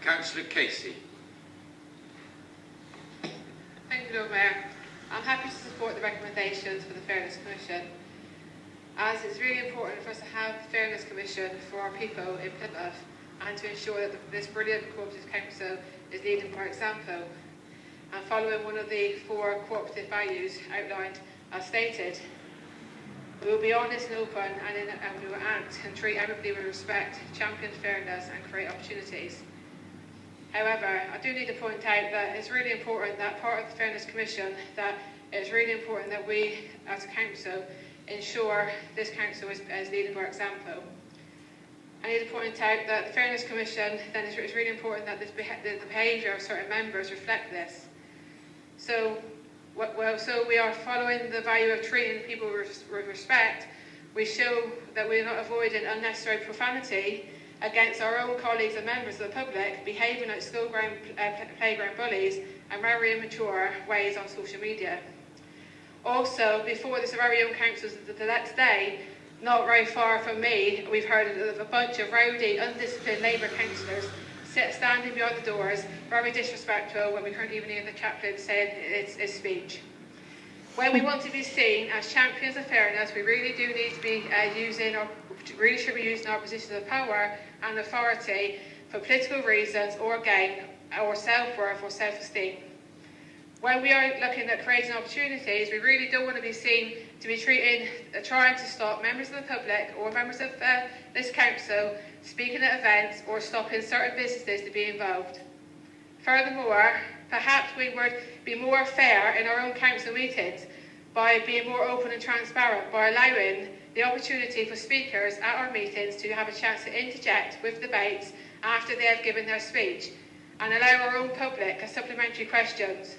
Councillor Casey. Thank you, Lord Mayor. I'm happy to support the recommendations for the Fairness Commission, as it's really important for us to have the Fairness Commission for our people in Plymouth and to ensure that this brilliant cooperative council is leading by example and following one of the 4 cooperative values outlined as stated. We will be honest and open, and we will act and treat everybody with respect, champion fairness and create opportunities. However, I do need to point out that it's really important that part of the Fairness Commission, that it's really important that we as a council ensure this council is leading by example. I need to point out that the Fairness Commission, then it's really important that the behaviour of certain members reflect this. So we are following the value of treating people with respect. We show that we are not avoiding unnecessary profanity against our own colleagues and members of the public, behaving like school playground bullies and very immature ways on social media. Also, before this very young councils the next day, not very far from me, we've heard of a bunch of rowdy, undisciplined Labour councillors standing behind the doors, very disrespectful, when we couldn't even hear the chaplain saying his speech. When we want to be seen as champions of fairness, we really do need to be should be using our positions of power and authority for political reasons or gain, or self-worth or self-esteem. When we are looking at creating opportunities, we really don't want to be seen to be trying to stop members of the public or members of this council speaking at events or stopping certain businesses to be involved. Furthermore, perhaps we would be more fair in our own council meetings by being more open and transparent, by allowing the opportunity for speakers at our meetings to have a chance to interject with debates after they have given their speech, and allow our own public supplementary questions,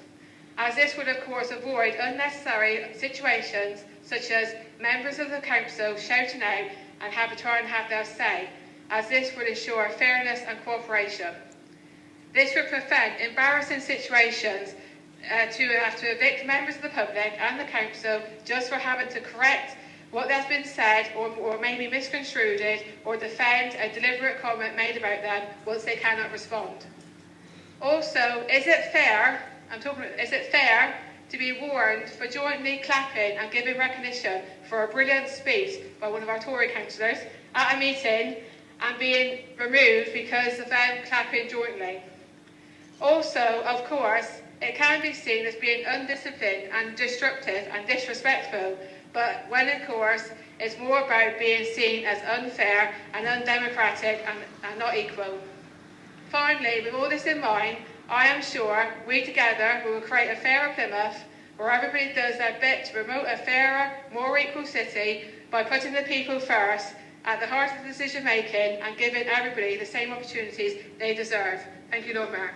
as this would of course avoid unnecessary situations such as members of the council shouting out and trying to have their say, as this would ensure fairness and cooperation. This would prevent embarrassing situations to have to evict members of the public and the council just for having to correct what has been said or maybe misconstrued or defend a deliberate comment made about them once they cannot respond. Also, is it fair to be warned for jointly clapping and giving recognition for a brilliant speech by one of our Tory councillors at a meeting and being removed because of them clapping jointly? Also, of course, it can be seen as being undisciplined and disruptive and disrespectful, but when, of course, it's more about being seen as unfair and undemocratic and not equal. Finally, with all this in mind, I am sure we together will create a fairer Plymouth, where everybody does their bit to promote a fairer, more equal city by putting the people first at the heart of the decision making and giving everybody the same opportunities they deserve. Thank you, Lord Mayor.